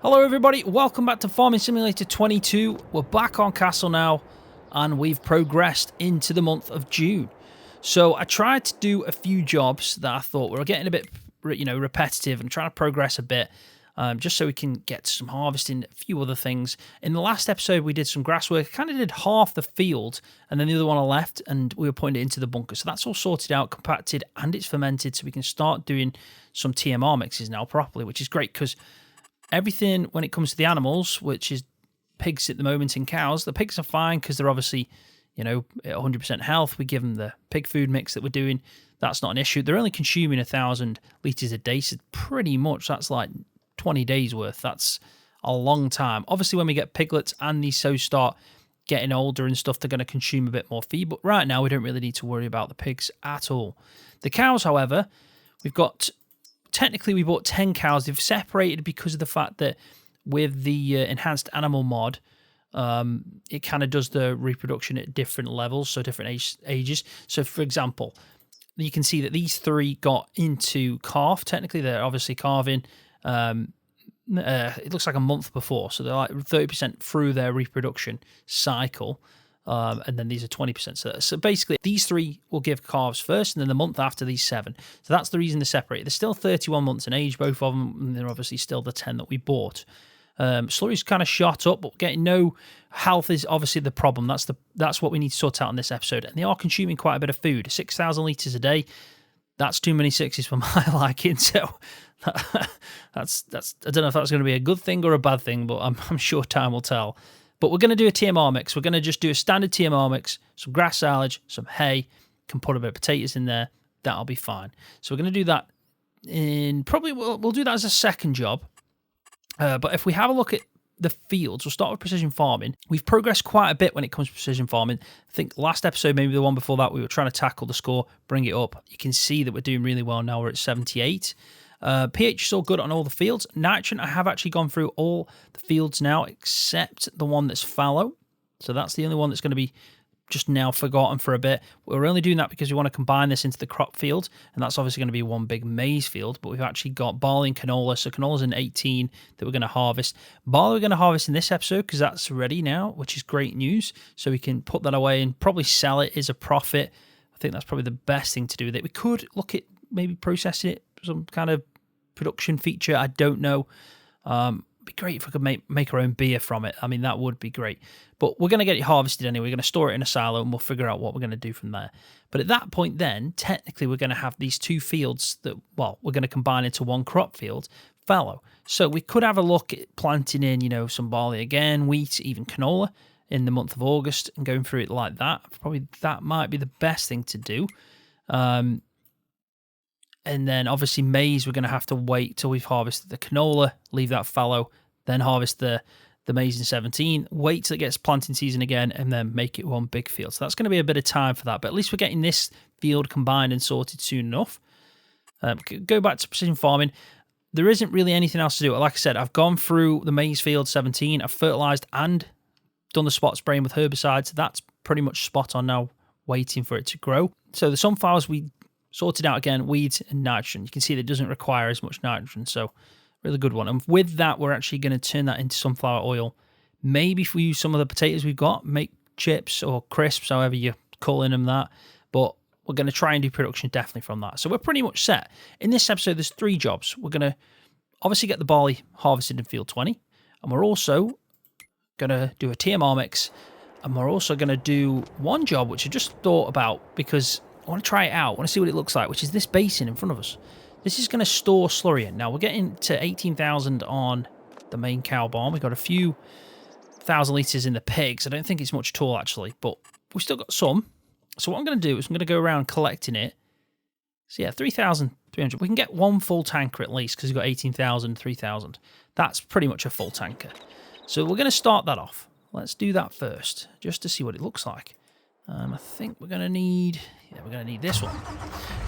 Hello everybody, welcome back to Farming Simulator 22. We're back on Castelnaud and we've progressed into the month of June. So I tried to do a few jobs that I thought were getting a bit, repetitive and trying to progress a bit, just so we can get some harvesting, a few other things. In the last episode we did some grass work, kind of did half the field and then the other one I left and we were putting it into the bunker. So that's all sorted out, compacted and it's fermented, so we can start doing some TMR mixes now properly, which is great because everything when it comes to the animals, which is pigs at the moment and cows, the pigs are fine because they're obviously, at 100% health. We give them the pig food mix that we're doing. That's not an issue. They're only consuming 1,000 litres a day, so pretty much that's like 20 days worth. That's a long time. Obviously, when we get piglets and these sows start getting older and stuff, they're going to consume a bit more feed. But right now, we don't really need to worry about the pigs at all. The cows, however, we've got... Technically, we bought 10 cows. They've separated because of the fact that with the enhanced animal mod, it kind of does the reproduction at different levels, so different ages. So, for example, you can see that these three got into calf. Technically, they're obviously calving. It looks like a month before, so they're like 30% through their reproduction cycle. And then these are 20%. So basically, these three will give calves first, and then the month after, these 7. So that's the reason they're separated. They're still 31 months in age, both of them, and they're obviously still the 10 that we bought. Slurry's kind of shot up, but getting no health is obviously the problem. That's what we need to sort out in this episode. And they are consuming quite a bit of food, 6,000 litres a day. That's too many sixes for my liking. So that's I don't know if that's going to be a good thing or a bad thing, but I'm sure time will tell. But we're going to do a TMR mix. We're going to just do a standard TMR mix, some grass silage, some hay, can put a bit of potatoes in there. That'll be fine. So we're going to do that in probably, we'll do that as a second job. But if we have a look at the fields, we'll start with precision farming. We've progressed quite a bit when it comes to precision farming. I think last episode, maybe the one before that, we were trying to tackle the score, bring it up. You can see that we're doing really well now. We're at 78. pH is all good on all the fields. Nitrogen, I have actually gone through all the fields now except the one that's fallow. So that's the only one that's going to be just now forgotten for a bit. We're only doing that because we want to combine this into the crop field, and that's obviously going to be one big maize field, but we've actually got barley and canola. So canola's in 18 that we're going to harvest. Barley we're going to harvest in this episode because that's ready now, which is great news. So we can put that away and probably sell it as a profit. I think that's probably the best thing to do with it. We could look at maybe processing it, some kind of production feature. I don't know. It'd be great if we could make our own beer from it. I mean, that would be great. But we're going to get it harvested anyway. We're going to store it in a silo and we'll figure out what we're going to do from there. But at that point then, technically we're going to have these two fields that, well, we're going to combine into one crop field, fallow. So we could have a look at planting in, some barley again, wheat, even canola in the month of August and going through it like that. Probably that might be the best thing to do. And then obviously maize, we're going to have to wait till we've harvested the canola, leave that fallow, then harvest the maize in 17, wait till it gets planting season again, and then make it one big field. So that's going to be a bit of time for that, but at least we're getting this field combined and sorted soon enough. Go back to precision farming. There isn't really anything else to do. Like I said, I've gone through the maize field 17, I've fertilised and done the spot spraying with herbicides. That's pretty much spot on now, waiting for it to grow. So the sunflowers we sorted out again, weeds and nitrogen. You can see that it doesn't require as much nitrogen, so really good one. And with that, we're actually going to turn that into sunflower oil. Maybe if we use some of the potatoes we've got, make chips or crisps, however you're calling them that. But we're going to try and do production definitely from that. So we're pretty much set. In this episode, there's 3 jobs. We're going to obviously get the barley harvested in field 20. And we're also going to do a TMR mix. And we're also going to do one job, which I just thought about because I want to try it out. I want to see what it looks like, which is this basin in front of us. This is going to store slurry in. Now, we're getting to 18,000 on the main cow barn. We've got a few thousand litres in the pigs. I don't think it's much at all, actually, but we've still got some. So what I'm going to do is I'm going to go around collecting it. So, yeah, 3,300. We can get one full tanker at least because we've got 18,000, 3,000. That's pretty much a full tanker. So we're going to start that off. Let's do that first, just to see what it looks like. I think we're going to need this one.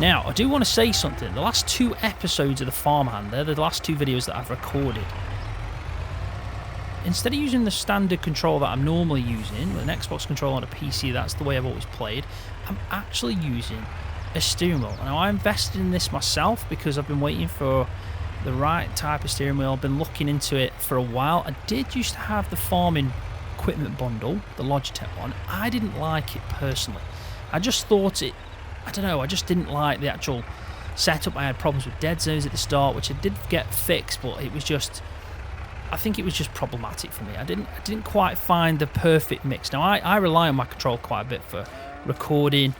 Now, I do want to say something. The last 2 episodes of the Farmhand, they're the last 2 videos that I've recorded. Instead of using the standard control that I'm normally using, with an Xbox controller on a PC, that's the way I've always played, I'm actually using a steering wheel. Now, I invested in this myself because I've been waiting for the right type of steering wheel. I've been looking into it for a while. I did used to have the farming equipment bundle, the Logitech one. I didn't like it personally. I just thought it, I don't know, I just didn't like the actual setup. I had problems with dead zones at the start, which I did get fixed, but it was just, I think it was just problematic for me. I didn't quite find the perfect mix. Now I rely on my controller quite a bit for recording,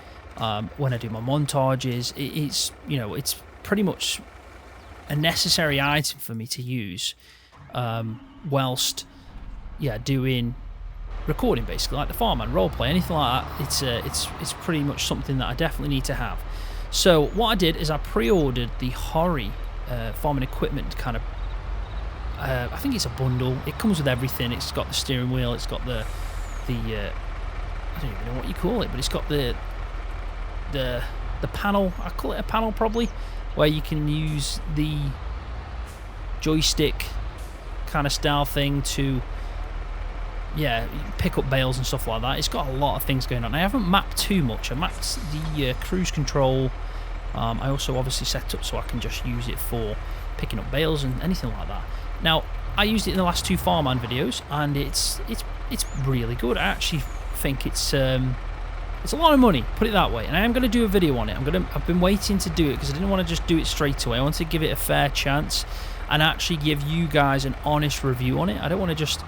when I do my montages. It's, you know, it's pretty much a necessary item for me to use whilst doing recording, basically, like the Farman roleplay, anything like that. It's pretty much something that I definitely need to have. So what I did is I pre-ordered the Hori farming equipment kind of, I think it's a bundle. It comes with everything. It's got the steering wheel, it's got the I don't even know what you call it, but it's got the panel, I call it a panel probably, where you can use the joystick kind of style thing to pick up bales and stuff like that. It's got a lot of things going on. I haven't mapped too much. I mapped the cruise control. I also obviously set up so I can just use it for picking up bales and anything like that. Now, I used it in the last 2 Farman videos, and it's really good. I actually think it's a lot of money, put it that way, and I am going to do a video on it. I've been waiting to do it because I didn't want to just do it straight away. I want to give it a fair chance and actually give you guys an honest review on it. I don't want to just,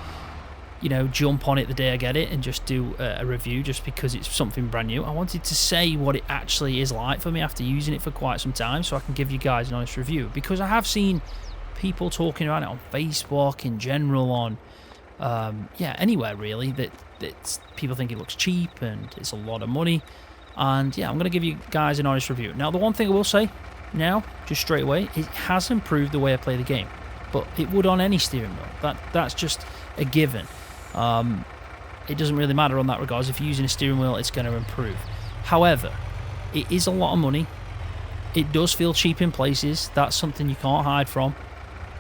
you know, jump on it the day I get it and just do a review just because it's something brand new. I wanted to say what it actually is like for me after using it for quite some time, so I can give you guys an honest review, because I have seen people talking about it on Facebook in general, on anywhere really, that people think it looks cheap and it's a lot of money. And yeah, I'm going to give you guys an honest review. Now, the one thing I will say now, just straight away, it has improved the way I play the game, but it would on any steering wheel. That's just a given. It doesn't really matter on that regards. If you're using a steering wheel, it's going to improve. However, it is a lot of money. It does feel cheap in places. That's something you can't hide from.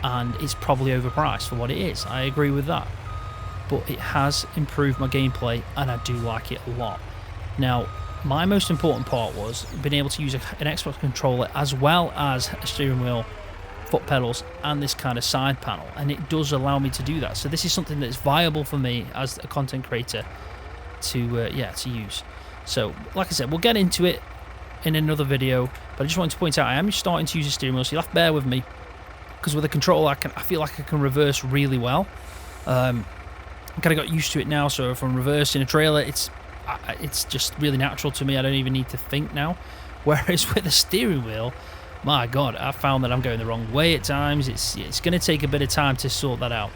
And it's probably overpriced for what it is. I agree with that. But it has improved my gameplay, and I do like it a lot. Now, my most important part was being able to use an Xbox controller as well as a steering wheel, foot pedals, and this kind of side panel, and it does allow me to do that. So this is something that's viable for me as a content creator to use. So like I said, we'll get into it in another video, but I just wanted to point out I am starting to use a steering wheel, so you'll have to bear with me, because with a controller I feel like I can reverse really well. I kind of got used to it now, so if I'm reversing a trailer, it's just really natural to me. I don't even need to think now. Whereas with a steering wheel, my God, I found that I'm going the wrong way at times. It's going to take a bit of time to sort that out.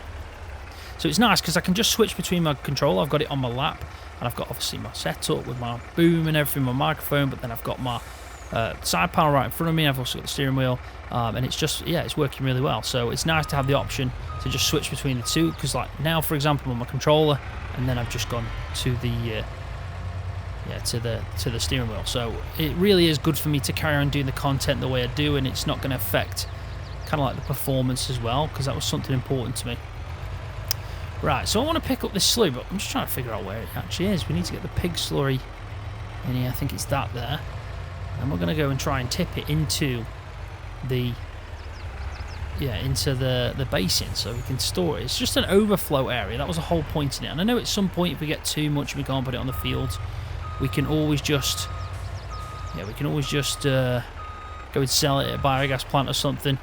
So it's nice because I can just switch between my controller. I've got it on my lap, and I've got obviously my setup with my boom and everything, my microphone, but then I've got my side panel right in front of me. I've also got the steering wheel, and it's just, it's working really well. So it's nice to have the option to just switch between the two, because like now, for example, on my controller, and then I've just gone to the to the steering wheel. So it really is good for me to carry on doing the content the way I do, and it's not going to affect kind of like the performance as well, because that was something important to me. Right, so I want to pick up this slurry, but I'm just trying to figure out where it actually is. We need to get the pig slurry in here. I think it's that there. And we're going to go and try and tip it into the basin so we can store it. It's just an overflow area. That was the whole point in it. And I know at some point if we get too much and we can't put it on the field, we can always just go and sell it at a biogas plant or something.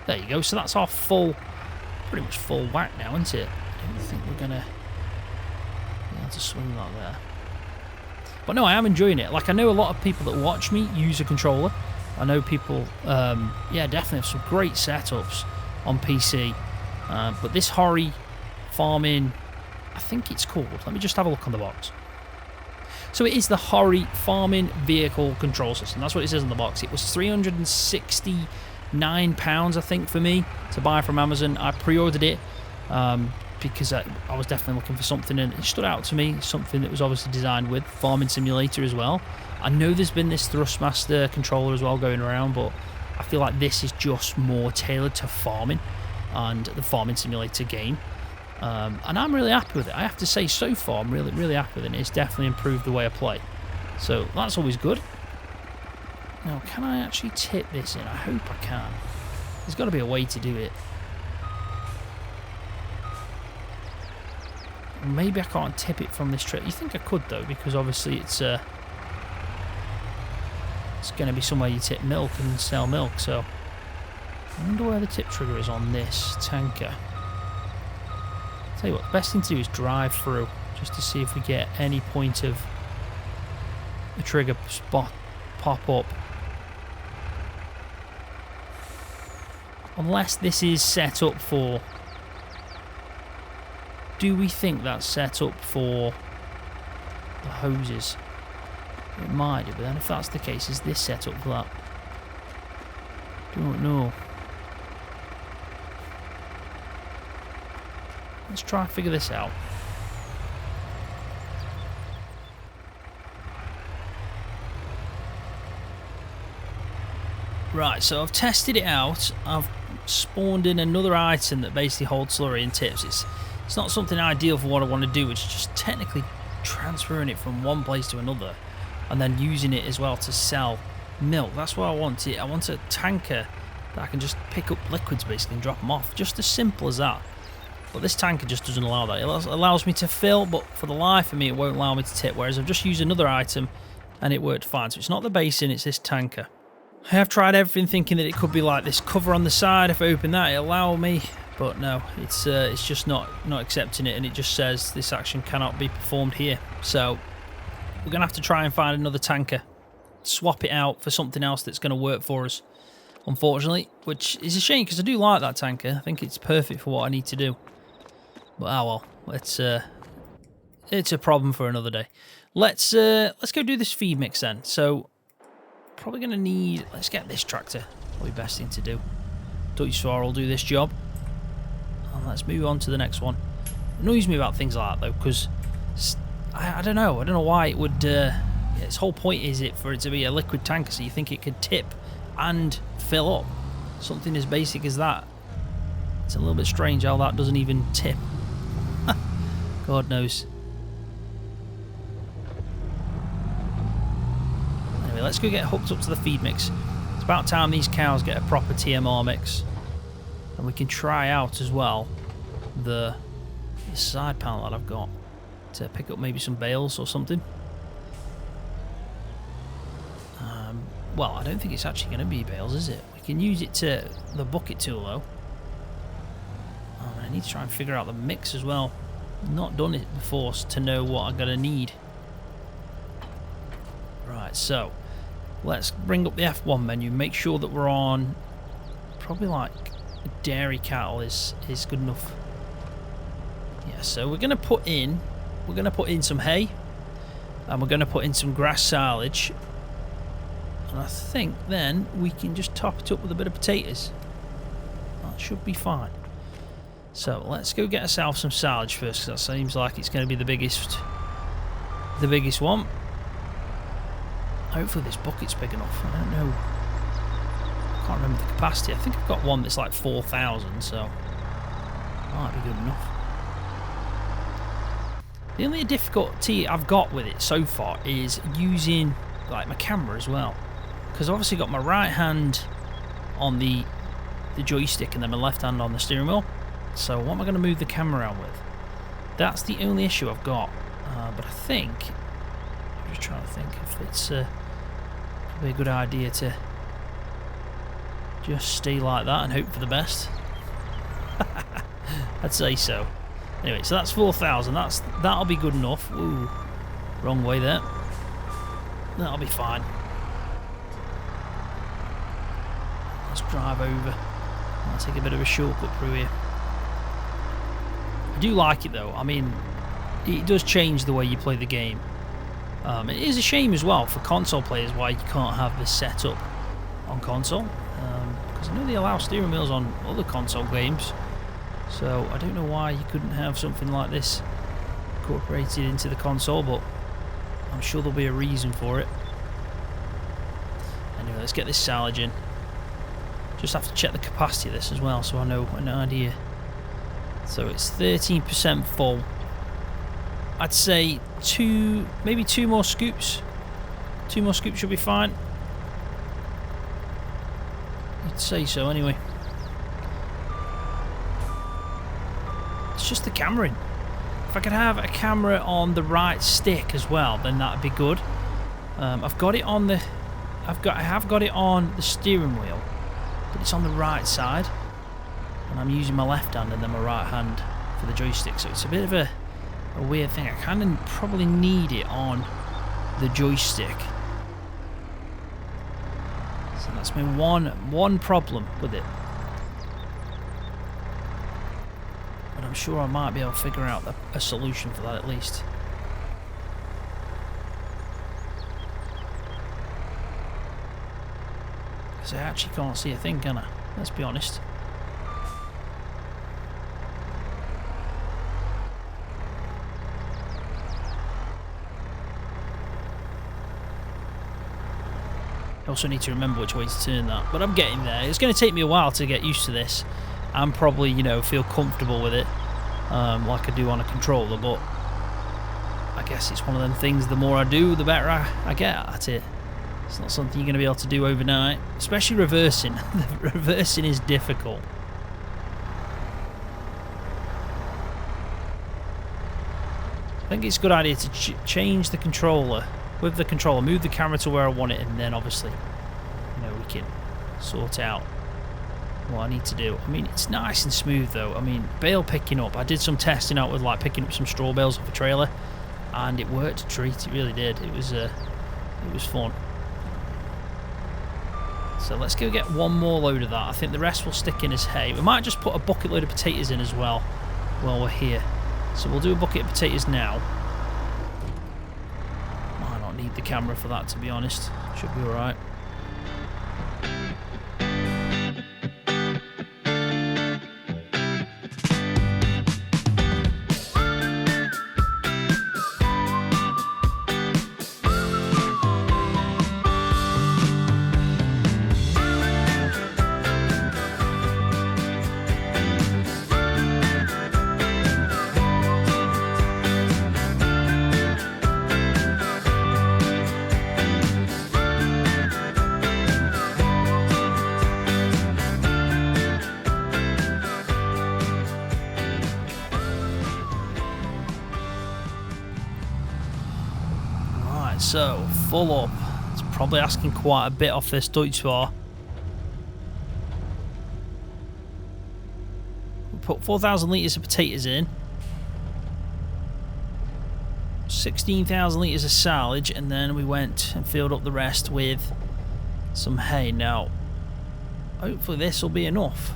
There you go. So that's our pretty much full whack now, isn't it? I don't think we're gonna be able to swing that there. But no, I am enjoying it. Like, I know a lot of people that watch me use a controller. I know people, definitely have some great setups on PC. But this Hori farming, I think it's called. Let me just have a look on the box. So it is the Hori farming vehicle control system. That's what it says on the box. It was £369, I think, for me to buy from Amazon. I pre-ordered it because I was definitely looking for something, and it stood out to me. Something that was obviously designed with farming simulator as well. I know there's been this Thrustmaster controller as well going around, but I feel like this is just more tailored to farming and the farming simulator game. And I'm really happy with it. I have to say, so far, I'm really, really happy with it. It's definitely improved the way I play. So that's always good. Now, can I actually tip this in? I hope I can. There's got to be a way to do it. Maybe I can't tip it from this trip. You think I could, though, because obviously it's going to be somewhere you tip milk and sell milk, so... I wonder where the tip trigger is on this tanker. Tell you what, the best thing to do is drive through, just to see if we get any point of the trigger spot pop up. Unless this is set up for... Do we think that's set up for the hoses? It might do, but then if that's the case, is this set up for that? Don't know. Let's try and figure this out. Right, so I've tested it out. I've spawned in another item that basically holds slurry and tips. It's not something ideal for what I want to do. It's just technically transferring it from one place to another and then using it as well to sell milk. That's what I want. I want a tanker that I can just pick up liquids basically and drop them off. Just as simple as that. But this tanker just doesn't allow that. It allows me to fill, but for the life of me, it won't allow me to tip. Whereas I've just used another item and it worked fine. So it's not the basin, it's this tanker. I have tried everything thinking that it could be like this cover on the side. If I open that, it'll allow me. But no, it's just not accepting it, and it just says this action cannot be performed here. So we're going to have to try and find another tanker. Swap it out for something else that's going to work for us, unfortunately. Which is a shame, because I do like that tanker. I think it's perfect for what I need to do. But oh well, it's a problem for another day. Let's go do this feed mix then. So probably going to need... Let's get this tractor. Probably best thing to do. Dutch Star will do this job. And let's move on to the next one. It annoys me about things like that though, because I don't know. I don't know why it would... its whole point is for it to be a liquid tanker, so you think it could tip and fill up. Something as basic as that. It's a little bit strange how that doesn't even tip. God knows. Anyway, let's go get hooked up to the feed mix. It's about time these cows get a proper TMR mix. And we can try out as well the side panel that I've got to pick up maybe some bales or something. Well, I don't think it's actually going to be bales, is it? We can use it to the bucket tool though. I need to try and figure out the mix as well. Not done it before to know what I'm going to need. Right, so let's bring up the F1 menu. Make sure that we're on probably like dairy cattle is good enough. Yeah, so we're going to put in some hay, and we're going to put in some grass silage, and I think then we can just top it up with a bit of potatoes. That should be fine. So let's go get ourselves some silage first, because that seems like it's going to be the biggest one. Hopefully this bucket's big enough. I don't know. I can't remember the capacity. I think I've got one that's like 4,000, so might be good enough. The only difficulty I've got with it so far is using like my camera as well, because I've obviously got my right hand on the joystick and then my left hand on the steering wheel. So what am I going to move the camera around with? That's the only issue I've got. But I think, I'm just trying to think if it's probably a good idea to just stay like that and hope for the best. I'd say so. Anyway, so that's 4,000. That'll be good enough. Ooh, wrong way there. That'll be fine. Let's drive over. I'll take a bit of a shortcut through here. I do like it though. I mean, it does change the way you play the game. It is a shame as well for console players why you can't have this set up on console, because I know they allow steering wheels on other console games, so I don't know why you couldn't have something like this incorporated into the console, but I'm sure there'll be a reason for it. Anyway, let's get this silage in. Just have to check the capacity of this as well, so I know an idea. So it's 13% full. I'd say maybe two more scoops. 2 more scoops should be fine. You'd say so anyway. It's just the camera in. If I could have a camera on the right stick as well, then that'd be good. I've got it on the... I have got it on the steering wheel, but it's on the right side. And I'm using my left hand and then my right hand for the joystick. So it's a bit of a weird thing. I kind of probably need it on the joystick. So that's my one problem with it. But I'm sure I might be able to figure out a solution for that at least. Because I actually can't see a thing, can I? Let's be honest. I also need to remember which way to turn that, but I'm getting there. It's going to take me a while to get used to this and probably, you know, feel comfortable with it like I do on a controller, but I guess it's one of them things, the more I do, the better I get at it. It's not something you're going to be able to do overnight, especially reversing. Reversing is difficult. I think it's a good idea to change the controller. With the controller, move the camera to where I want it, and then obviously, you know, we can sort out what I need to do. I mean, it's nice and smooth though. I mean, bale picking up. I did some testing out with like picking up some straw bales off a trailer, and it worked a treat. It really did. It was fun. So let's go get one more load of that. I think the rest will stick in as hay. We might just put a bucket load of potatoes in as well while we're here. So we'll do a bucket of potatoes now. Need the camera for that, to be honest. Should be alright. So, full up. It's probably asking quite a bit off this Deutschwar. We put 4,000 litres of potatoes in. 16,000 litres of silage, and then we went and filled up the rest with some hay. Now, hopefully this will be enough.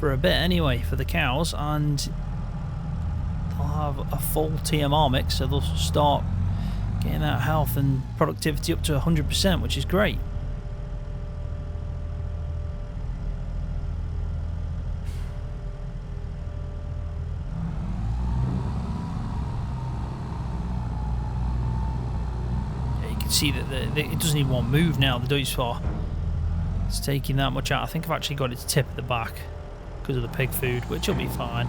For a bit anyway, for the cows, and they'll have a full TMR mix, so they'll start getting that health and productivity up to 100%, which is great. Yeah, you can see that it doesn't even want to move now, the Deutschwar. It's taking that much out. I think I've actually got it to tip at the back because of the pig food, which will be fine.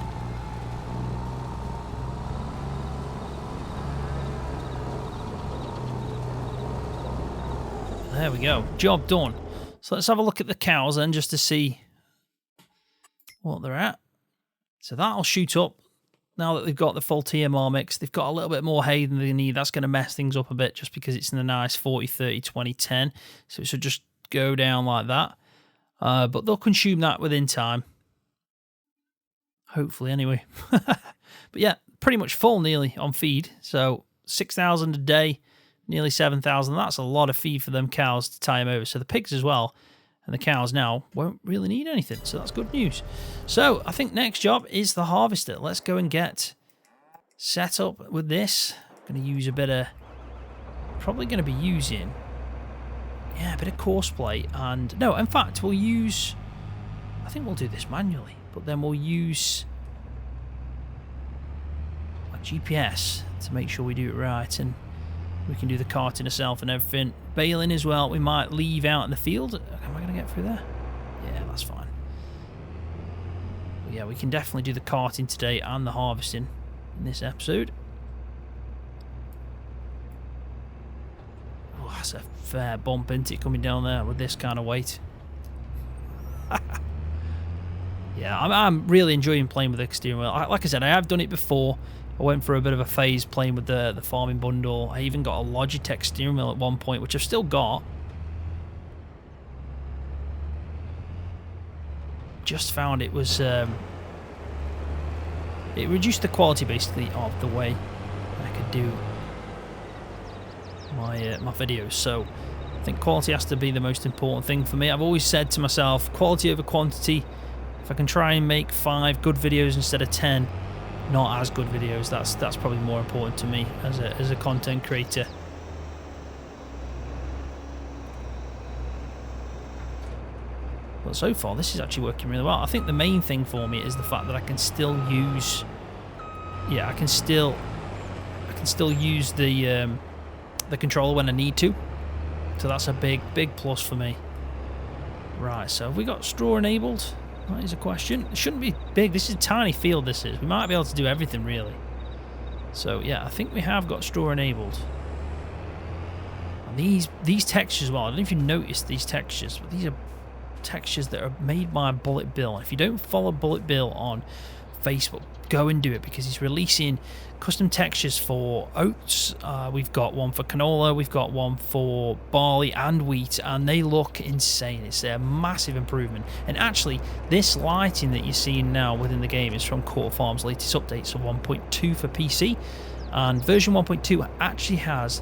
There we go. Job done. So let's have a look at the cows then, just to see what they're at. So that'll shoot up now that they've got the full TMR mix. They've got a little bit more hay than they need. That's going to mess things up a bit just because it's in a nice 40, 30, 20, 10. So it should just go down like that. But they'll consume that within time. Hopefully, anyway. But yeah, pretty much full nearly on feed. So 6,000 a day. Nearly 7,000. That's a lot of feed for them cows to tie them over. So the pigs as well, and the cows now won't really need anything. So that's good news. So I think next job is the harvester. Let's go and get set up with this. I'm going to use a bit of... Probably going to be using... Yeah, a bit of coarse plate. And... No, in fact, we'll use... I think we'll do this manually. But then we'll use... a GPS to make sure we do it right. And... we can do the carting ourselves and everything. Baling as well, we might leave out in the field. Am I going to get through there? Yeah, that's fine. But yeah, we can definitely do the carting today and the harvesting in this episode. Oh, that's a fair bump, isn't it, coming down there with this kind of weight. Yeah, I'm really enjoying playing with the steering wheel. Like I said, I have done it before. I went for a bit of a phase playing with the farming bundle. I even got a Logitech steering wheel at one point, which I've still got. Just found it was... it reduced the quality, basically, of the way I could do my videos. So I think quality has to be the most important thing for me. I've always said to myself, quality over quantity. If I can try and make 5 good videos instead of 10 not as good videos, that's probably more important to me as a content creator. But so far this is actually working really well. I think the main thing for me is the fact that I can still use, yeah, I can still use the controller when I need to. So that's a big plus for me. Right, so have we got straw enabled? That is a question. It shouldn't be big. This is a tiny field, this is. We might be able to do everything, really. So, yeah, I think we have got straw enabled. And these textures as well. I don't know if you noticed these textures, but these are textures that are made by Bullet Bill. If you don't follow Bullet Bill on Facebook, go and do it, because he's releasing custom textures for oats. We've got one for canola, we've got one for barley and wheat, and they look insane. It's a massive improvement. And actually, this lighting that you're seeing now within the game is from Court Farm's latest update, so 1.2 for PC, and version 1.2 actually has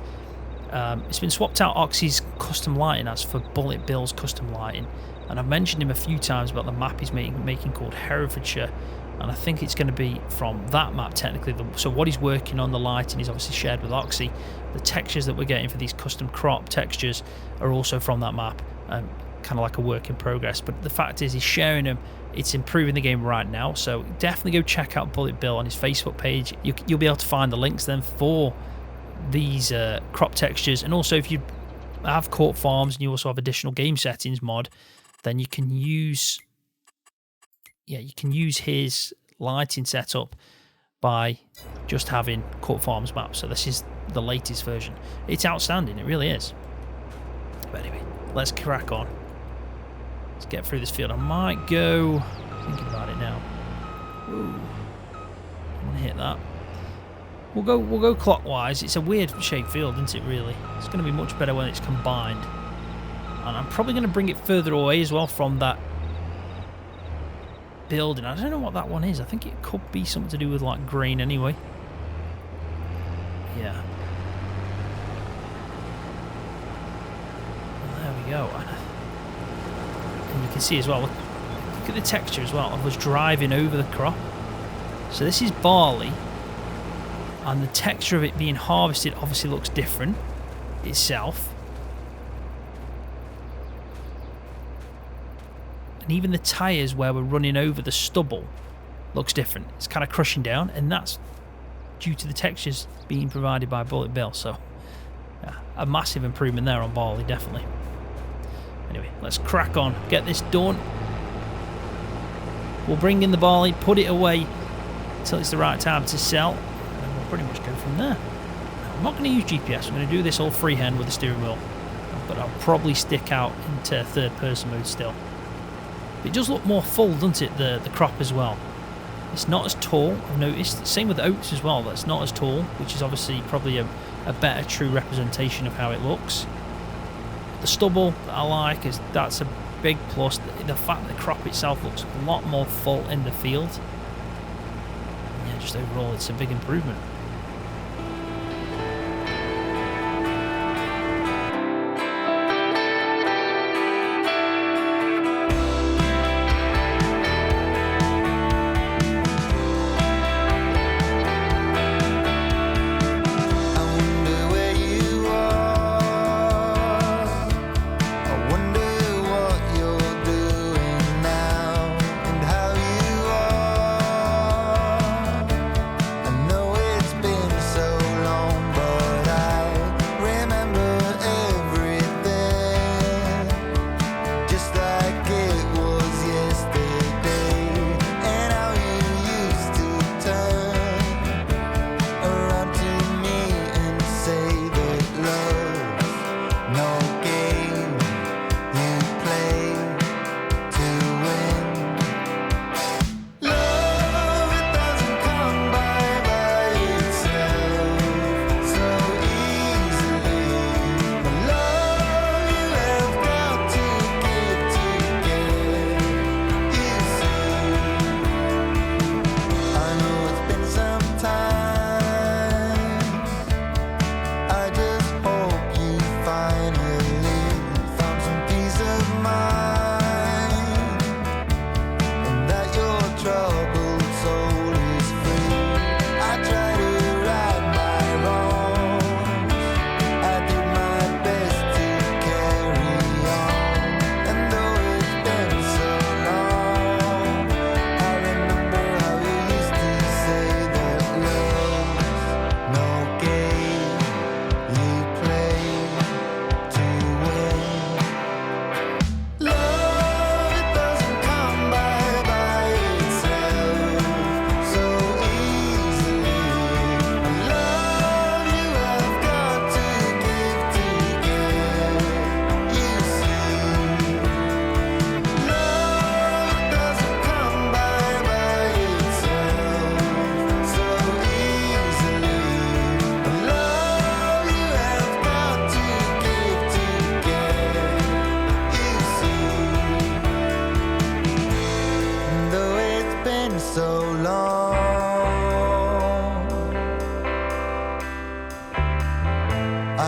it's been swapped out Oxy's custom lighting as for Bullet Bill's custom lighting. And I've mentioned him a few times about the map he's making called Herefordshire, and I think it's going to be from that map technically. So what he's working on, the lighting, he's obviously shared with Oxy. The textures that we're getting for these custom crop textures are also from that map, kind of like a work in progress. But the fact is, he's sharing them. It's improving the game right now, so definitely go check out Bullet Bill on his Facebook page. You'll be able to find the links then for these crop textures, and also if you have Court Farms and you also have additional game settings mod, then you can use his lighting setup by just having Court Farms map. So this is the latest version. It's outstanding, it really is. But anyway, let's crack on. Let's get through this field. I might go, thinking about it now. Ooh, I want to hit that. We'll go clockwise. It's a weird shaped field, isn't it, really? It's going to be much better when it's combined. And I'm probably going to bring it further away as well from that building. I don't know what that one is. I think it could be something to do with like grain anyway. Yeah. Well, there we go. And you can see as well, look at the texture as well. I was driving over the crop. So this is barley. And the texture of it being harvested obviously looks different itself. And even the tyres where we're running over the stubble looks different. It's kind of crushing down, and that's due to the textures being provided by Bullet Bill. So, yeah, a massive improvement there on barley, definitely. Anyway, let's crack on. Get this done. We'll bring in the barley, put it away until it's the right time to sell. And we'll pretty much go from there. Now, I'm not going to use GPS. I'm going to do this all freehand with the steering wheel. But I'll probably stick out into third-person mode still. It does look more full, doesn't it, the crop as well. It's not as tall, I've noticed. Same with the oats as well, that's not as tall, which is obviously probably a better true representation of how it looks. The stubble that I like, that's a big plus. The fact that the crop itself looks a lot more full in the field. Yeah, just overall it's a big improvement.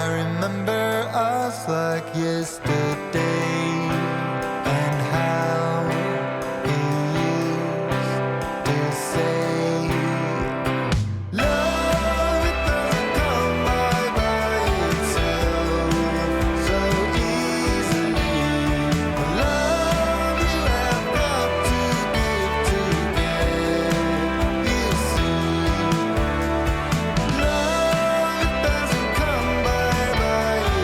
I remember us like yesterday, and how he used to say, love, it doesn't come by itself so easily. The love you have got to give to get, you see. Love, it doesn't come by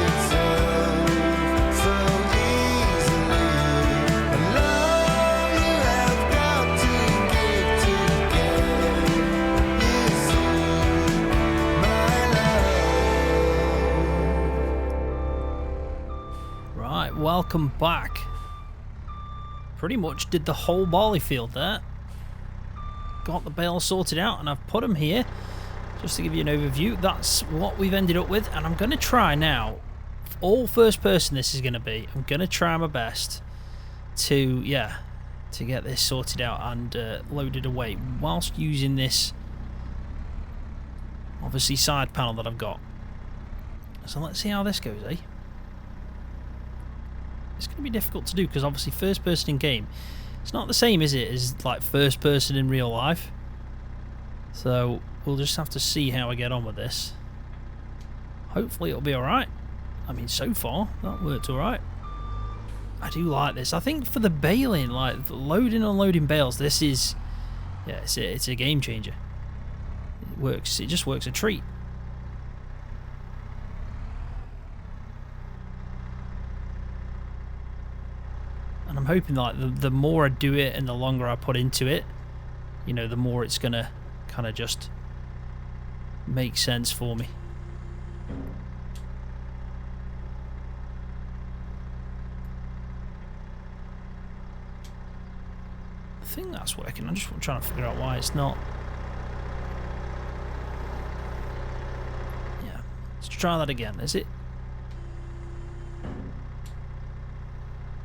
itself so easily. The love you have got to give to get, you see, my love. Right, welcome back. Pretty much did the whole barley field there. Got the bales sorted out, and I've put them here just to give you an overview. That's what we've ended up with, and I'm going to try now. All first person this is going to be. I'm going to try my best to get this sorted out and loaded away whilst using this obviously side panel that I've got. So let's see how this goes, eh? It's going to be difficult to do because obviously first person in game, it's not the same, is it, as like first person in real life. So we'll just have to see how I get on with this. Hopefully it'll be alright. I mean, so far that worked alright. I do like this. I think for the baling, like loading and unloading bales, this is, yeah, it's a game changer. It works. It just works a treat. And I'm hoping like the more I do it and the longer I put into it, you know, the more it's gonna kind of just make sense for me. I think that's working. I'm just trying to figure out why it's not. Yeah, let's try that again. Is it?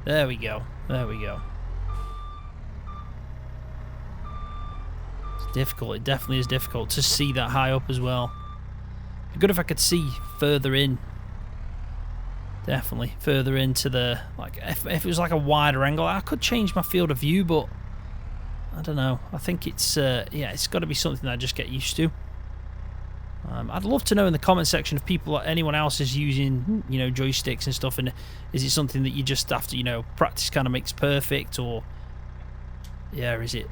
There we go. There we go. It's difficult. It definitely is difficult to see that high up as well. It'd be good if I could see further in. Definitely further into the, like, if it was like a wider angle, I could change my field of view, but I don't know. I think it's yeah, it's got to be something that I just get used to. I'd love to know in the comment section if people, anyone else is using, you know, joysticks and stuff, and is it something that you just have to, you know, practice kind of makes perfect, or yeah, is it?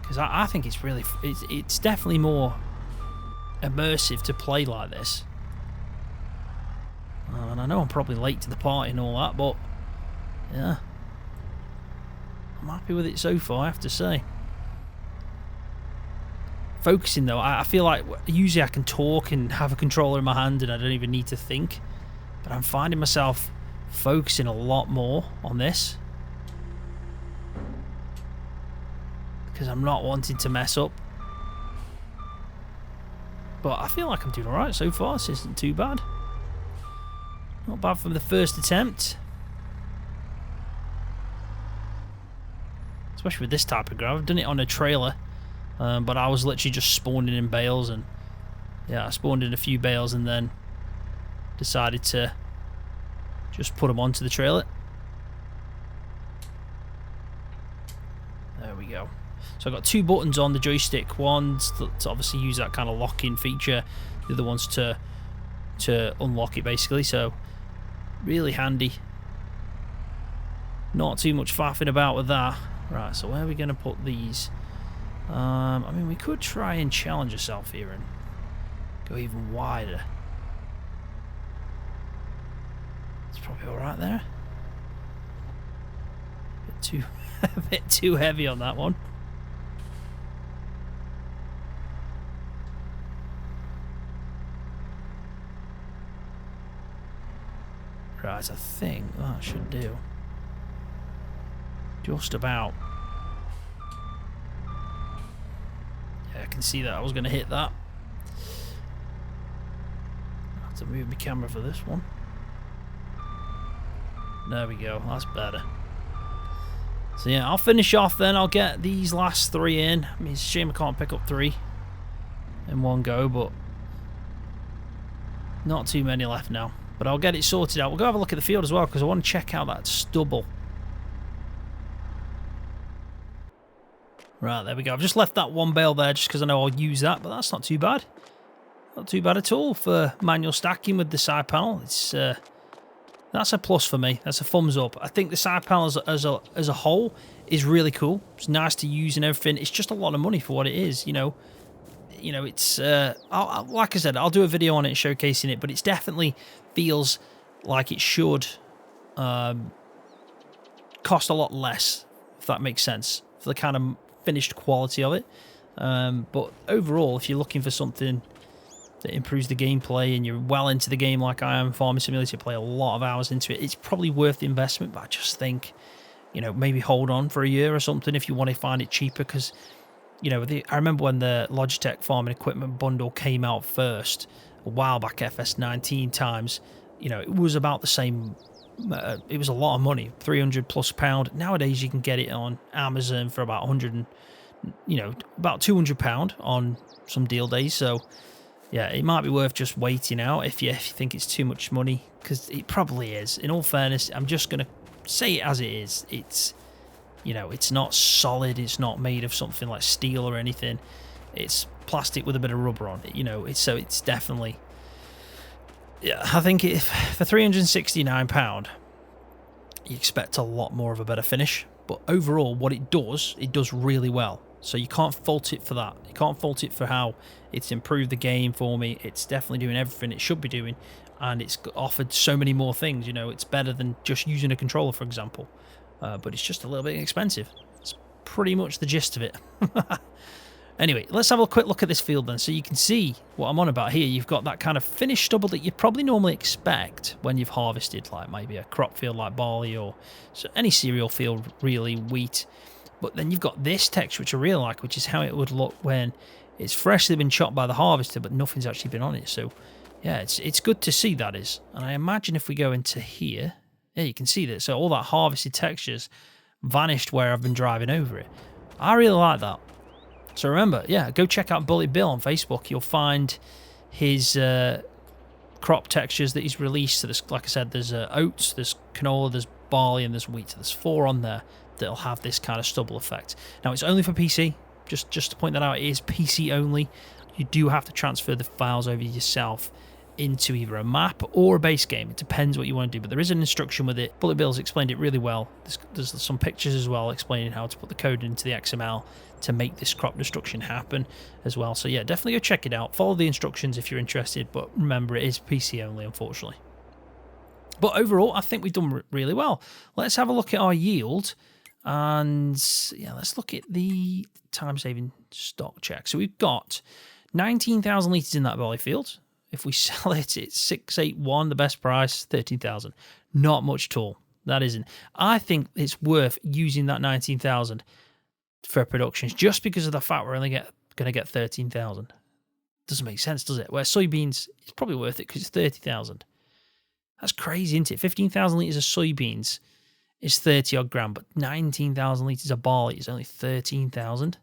Because I think it's really, it's definitely more immersive to play like this. And I know I'm probably late to the party and all that, but yeah, I'm happy with it so far, I have to say. Focusing though, I feel like usually I can talk and have a controller in my hand and I don't even need to think, but I'm finding myself focusing a lot more on this because I'm not wanting to mess up. But I feel like I'm doing alright so far. This isn't too bad. Not bad from the first attempt, especially with this type of grab. I've done it on a trailer. But I was literally just spawning in bales, and yeah, I spawned in a few bales and then decided to just put them onto the trailer. There we go. So I've got two buttons on the joystick. One's to obviously use that kind of lock-in feature. The other one's to unlock it, basically. So really handy. Not too much faffing about with that. Right, so where are we going to put these? I mean, we could try and challenge ourselves here and go even wider. It's probably alright there. A bit too heavy on that one. Right, I think that should do. Just about. I can see that I was going to hit that. I have to move my camera for this one. There we go, that's better. So yeah, I'll finish off then. I'll get these last three in. I mean, it's a shame I can't pick up three in one go, but Not too many left now, but I'll get it sorted out. We'll go have a look at the field as well, because I want to check out that stubble. Right, there we go. I've just left that one bale there just because I know I'll use that, but that's not too bad. Not too bad at all for manual stacking with the side panel. It's that's a plus for me. That's a thumbs up. I think the side panel as a whole is really cool. It's nice to use and everything. It's just a lot of money for what it is, you know. It's like I said, I'll do a video on it showcasing it, but it definitely feels like it should cost a lot less, if that makes sense, for the kind of finished quality of it. But overall, if you're looking for something that improves the gameplay and you're well into the game like I am, Farming Simulator, play a lot of hours into it, it's probably worth the investment. But I just think, you know, maybe hold on for a year or something if you want to find it cheaper, because, you know, I remember when the Logitech farming equipment bundle came out first, a while back, FS19 times, you know, it was about the same. It was a lot of money, £300+. Nowadays, you can get it on Amazon for about about £200 on some deal days. So, yeah, it might be worth just waiting out if you think it's too much money, because it probably is. In all fairness, I'm just going to say it as it is. It's, you know, it's not solid. It's not made of something like steel or anything. It's plastic with a bit of rubber on it, you know. So it's definitely... Yeah, I think for £369, you expect a lot more of a better finish. But overall, what it does really well. So you can't fault it for that. You can't fault it for how it's improved the game for me. It's definitely doing everything it should be doing. And it's offered so many more things, you know. It's better than just using a controller, for example. But it's just a little bit expensive. It's pretty much the gist of it. Anyway, let's have a quick look at this field then, so you can see what I'm on about here. You've got that kind of finished stubble that you probably normally expect when you've harvested, like maybe a crop field like barley or any cereal field, really, wheat. But then you've got this texture, which I really like, which is how it would look when it's freshly been chopped by the harvester, but nothing's actually been on it. So, yeah, it's good to see, that is. And I imagine if we go into here, yeah, you can see that. So all that harvested texture's vanished where I've been driving over it. I really like that. So remember, yeah, go check out Bullet Bill on Facebook. You'll find his crop textures that he's released. So there's, like I said, there's oats, there's canola, there's barley, and there's wheat. So there's 4 on there that'll have this kind of stubble effect. Now, it's only for PC. Just to point that out, it is PC only. You do have to transfer the files over yourself into either a map or a base game. It depends what you want to do, but there is an instruction with it. Bullet Bill's explained it really well. There's some pictures as well explaining how to put the code into the XML to make this crop destruction happen as well. So yeah, definitely go check it out. Follow the instructions if you're interested, but remember, it is PC only, unfortunately. But overall, I think we've done really well. Let's have a look at our yield, and yeah, let's look at the time-saving stock check. So we've got 19,000 litres in that barley field. If we sell it, it's 681, the best price, 13,000. Not much at all. That isn't. I think it's worth using that 19,000 for productions just because of the fact we're only going to get 13,000. Doesn't make sense, does it? Where soybeans, it's probably worth it because it's 30,000. That's crazy, isn't it? 15,000 litres of soybeans is 30 odd grand, but 19,000 litres of barley is only 13,000.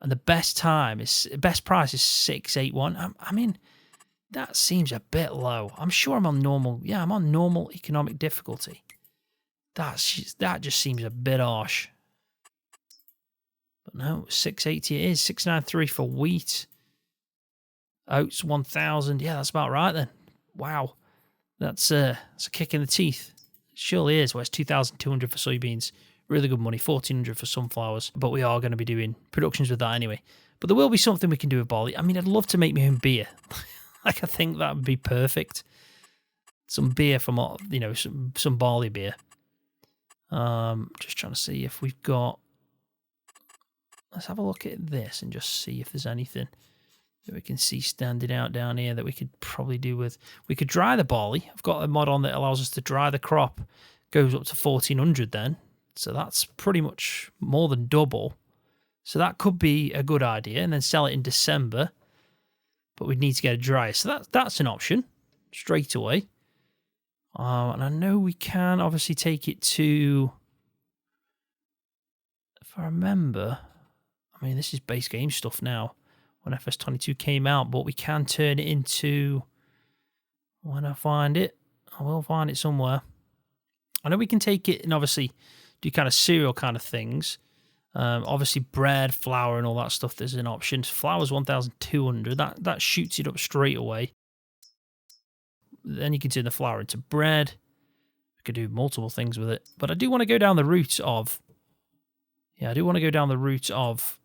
And the best price is 681. I mean, that seems a bit low. I'm sure I'm on normal. Yeah, I'm on normal economic difficulty. That just seems a bit harsh. But no, 680 it is. 693 for wheat. Oats 1,000. Yeah, that's about right then. Wow, that's a kick in the teeth. It surely is. Well, it's 2,200 for soybeans. Really good money. 1,400 for sunflowers. But we are going to be doing productions with that anyway. But there will be something we can do with barley. I mean, I'd love to make my own beer. Like, I think that would be perfect. Some beer from, you know, some barley beer. Just trying to see if we've got... Let's have a look at this and just see if there's anything that we can see standing out down here that we could probably do with... We could dry the barley. I've got a mod on that allows us to dry the crop. Goes up to 1,400 then. So that's pretty much more than double. So that could be a good idea. And then sell it in December. But we'd need to get it dry. So that's an option straight away. And I know we can obviously take it to... If I remember... I mean, this is base game stuff now. When FS22 came out. But we can turn it into... When I find it, I will find it somewhere. I know we can take it and obviously do kind of cereal kind of things. Obviously bread, flour and all that stuff, there's an option. Flour's 1,200. That shoots it up straight away. Then you can turn the flour into bread. We could do multiple things with it. But I do want to go down the route of... Yeah, I do want to go down the route of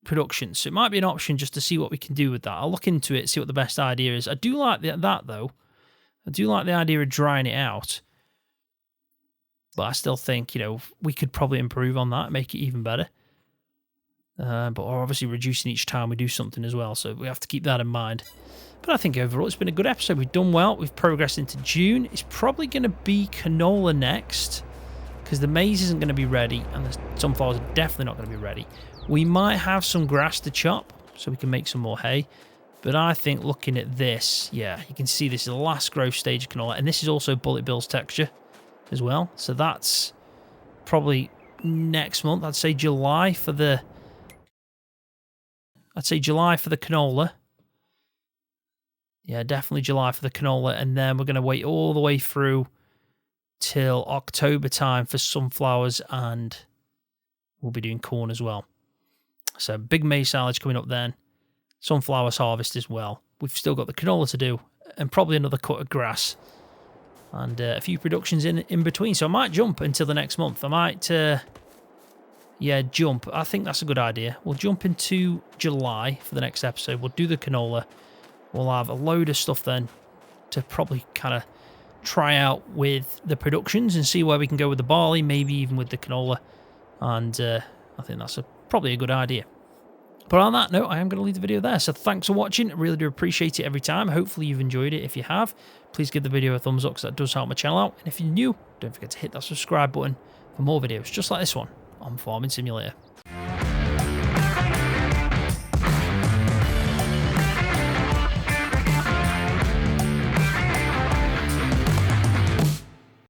production. So it might be an option just to see what we can do with that. I'll look into it, see what the best idea is. I do like that though. I do like the idea of drying it out. But I still think, we could probably improve on that, make it even better. But we're obviously reducing each time we do something as well, so we have to keep that in mind. But I think overall it's been a good episode. We've done well. We've progressed into June. It's probably going to be canola next, because the maize isn't going to be ready, and the sunflowers are definitely not going to be ready. We might have some grass to chop, so we can make some more hay. But I think looking at this, yeah, you can see this is the last growth stage of canola, and this is also bullet bills texture as well. So that's probably next month. I'd say July for the canola. Yeah, definitely July for the canola, and then we're going to wait all the way through till October time for sunflowers, and we'll be doing corn as well. So big maize silage coming up then. Sunflowers harvest as well. We've still got the canola to do, and probably another cut of grass. And a few productions in between. So I might jump until the next month. I might, jump. I think that's a good idea. We'll jump into July for the next episode. We'll do the canola. We'll have a load of stuff then to probably kind of try out with the productions and see where we can go with the barley, maybe even with the canola. And I think that's probably a good idea. But on that note, I am going to leave the video there. So thanks for watching. I really do appreciate it every time. Hopefully you've enjoyed it. If you have, please give the video a thumbs up because that does help my channel out. And if you're new, don't forget to hit that subscribe button for more videos just like this one on Farming Simulator.